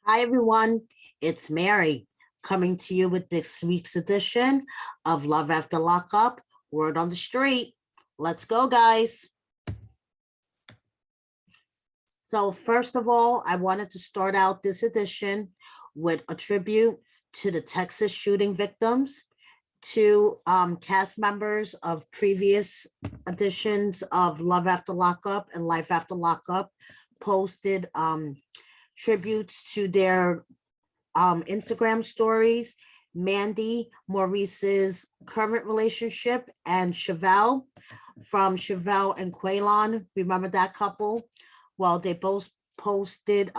Hi, everyone. It's Mary coming to you with this week's edition of Love After Lockup, Word on the Street. Let's go, guys. So first of all, I wanted to start out this edition with a tribute to the Texas shooting victims, to cast members of previous editions of Love After Lockup and Life After Lockup posted tributes to their Instagram stories. Mandy, Maurice's current relationship, and Chevelle from Chevelle and Quaylon. Remember that couple? Well, they both posted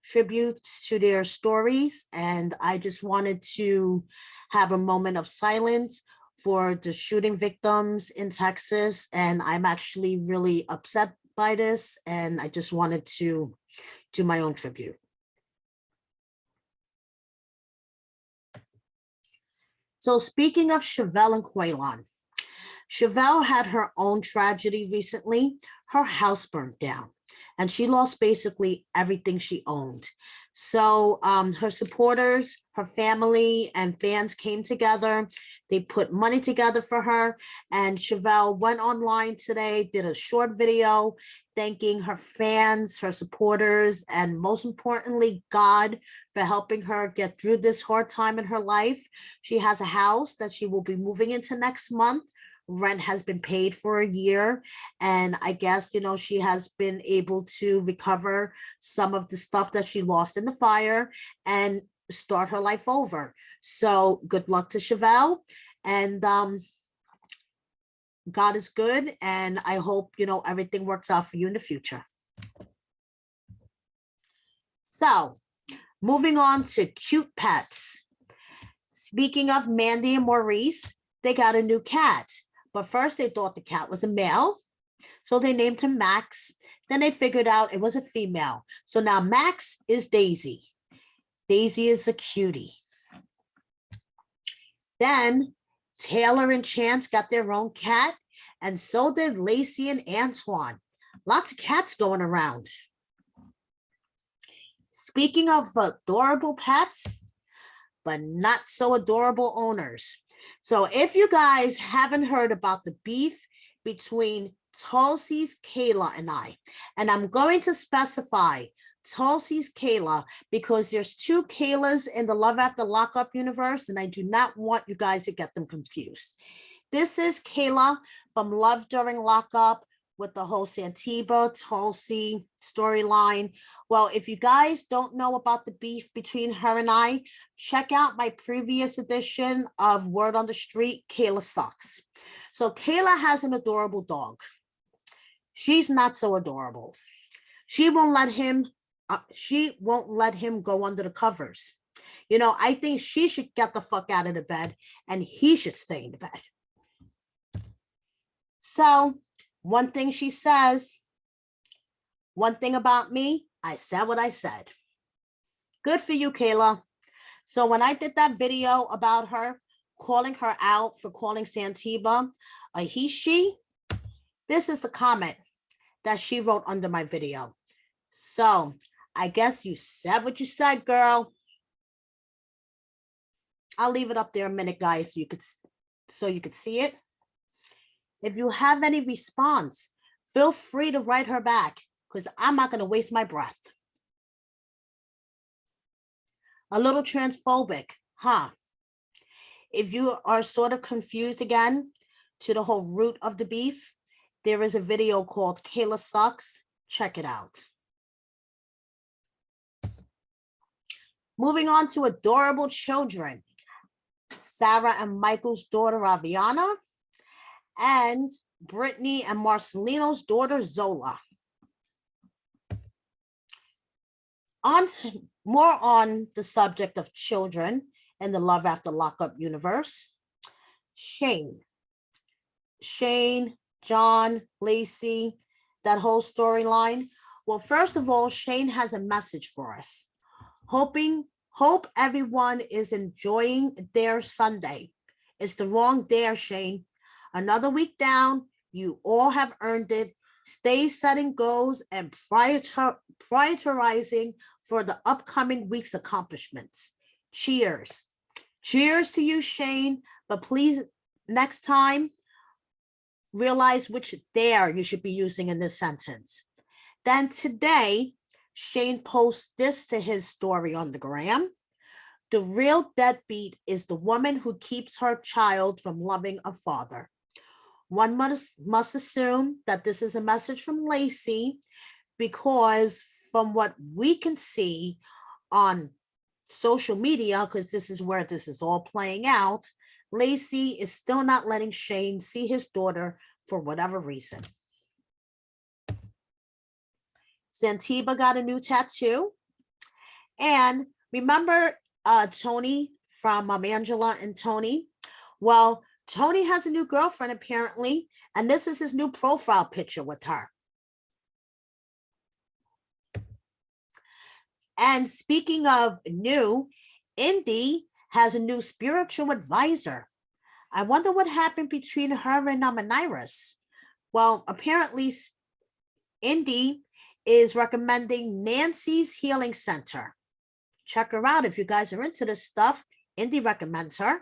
tributes to their stories, and I just wanted to have a moment of silence for the shooting victims in Texas. And I'm actually really upset by this, and I just wanted to do my own tribute. So speaking of Chevelle and Quaylon, Chevelle had her own tragedy recently. Her house burned down and she lost basically everything she owned. So her supporters, her family, and fans came together. They put money together for her. And Chevelle went online today, did a short video thanking her fans, her supporters, and most importantly, God for helping her get through this hard time in her life. She has a house that she will be moving into next month. Rent has been paid for a year, and I guess she has been able to recover some of the stuff that she lost in the fire and start her life over. So good luck to Chevelle, and God is good, and I hope everything works out for you in the future. So moving on to cute pets. Speaking of Mandy and Maurice, they got a new cat. But first they thought the cat was a male, so they named him Max. Then they figured out it was a female. So now Max is Daisy. Daisy is a cutie. Then Taylor and Chance got their own cat, and so did Lacey and Antoine. Lots of cats going around. Speaking of adorable pets, but not so adorable owners. So if you guys haven't heard about the beef between Tulsi's Kayla and I'm going to specify Tulsi's Kayla because there's two Kaylas in the Love After Lockup universe, and I do not want you guys to get them confused. This is Kayla from Love During Lockup with the whole Santiba, Tulsi storyline. Well, if you guys don't know about the beef between her and I, check out my previous edition of Word on the Street, Kayla Sucks. So Kayla has an adorable dog. She's not so adorable. She won't let him go under the covers. I think she should get the fuck out of the bed and he should stay in the bed. So one thing she says, one thing about me, I said what I said. Good for you, Kayla. So when I did that video about her, calling her out for calling Santiba a he, she, this is the comment that she wrote under my video. So I guess you said what you said, girl. I'll leave it up there a minute, guys, so you could see it. If you have any response, feel free to write her back because I'm not going to waste my breath. A little transphobic, huh? If you are sort of confused again to the whole root of the beef, there is a video called Kayla Sucks. Check it out. Moving on to adorable children. Sarah and Michael's daughter, Aviana, and Brittany and Marcelino's daughter, Zola. More on the subject of children in the Love After Lockup universe. Chaine, John, Lacey, that whole storyline. Well, first of all, Chaine has a message for us. Hope everyone is enjoying their Sunday. It's the wrong day, Chaine. Another week down, you all have earned it. Stay setting goals and prioritizing for the upcoming week's accomplishments. Cheers. Cheers to you, Chaine. But please, next time, realize which there you should be using in this sentence. Then today, Chaine posts this to his story on the gram. The real deadbeat is the woman who keeps her child from loving a father. One must assume that this is a message from Lacey, because from what we can see on social media, because this is where this is all playing out, Lacey is still not letting Chaine see his daughter for whatever reason. Zantiba got a new tattoo. And remember Tony from Angela and Tony? Well, Tony has a new girlfriend apparently, and this is his new profile picture with her. And speaking of new, Indie has a new spiritual advisor. I wonder what happened between her and Amaniris. Well, apparently Indie is recommending Nancy's Healing Center. Check her out if you guys are into this stuff. Indie recommends her.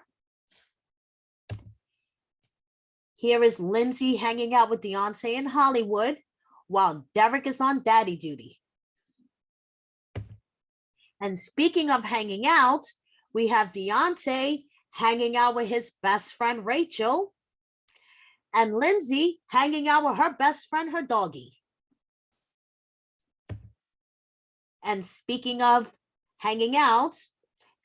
Here is Lindsay hanging out with Deontay in Hollywood while Derek is on daddy duty. And speaking of hanging out, we have Deontay hanging out with his best friend, Rachel, and Lindsay hanging out with her best friend, her doggy. And speaking of hanging out,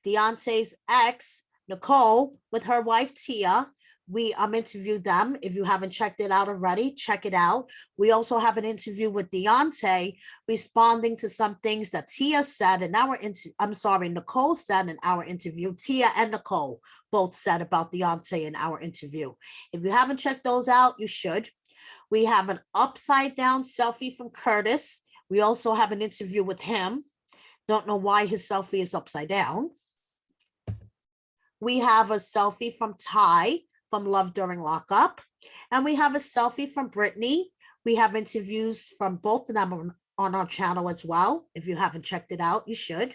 Deontay's ex, Nicole, with her wife, Tia, we interviewed them. If you haven't checked it out already, check it out. We also have an interview with Deontay responding to some things that Tia said in our Nicole said in our interview. Tia and Nicole both said about Deontay in our interview. If you haven't checked those out, you should. We have an upside down selfie from Curtis. We also have an interview with him. Don't know why his selfie is upside down. We have a selfie from Ty from Love During Lockup. And we have a selfie from Brittany. We have interviews from both of them on our channel as well. If you haven't checked it out, you should.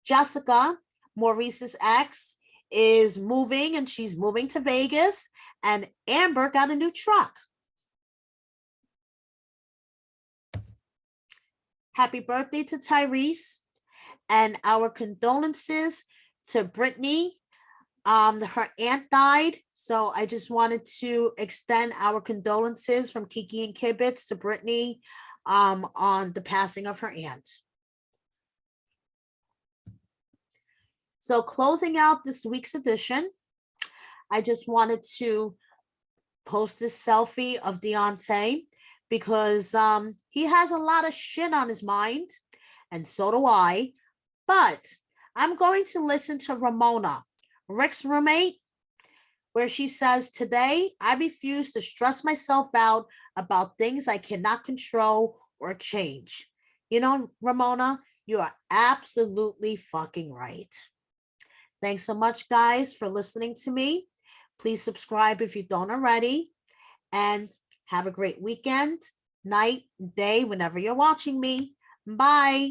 Jessica, Maurice's ex, is moving, and she's moving to Vegas. And Amber got a new truck. Happy birthday to Tyrese, and our condolences to Brittany. Her aunt died, so I just wanted to extend our condolences from Kiki and Kibitz to Brittany on the passing of her aunt. So closing out this week's edition, I just wanted to post this selfie of Deontay because he has a lot of shit on his mind, and so do I. But I'm going to listen to Ramona, Rick's roommate, where she says, today I refuse to stress myself out about things I cannot control or change. You know, Ramona, you are absolutely fucking right. Thanks so much, guys, for listening to me. Please subscribe if you don't already, and have a great weekend, night, day, whenever you're watching me. Bye.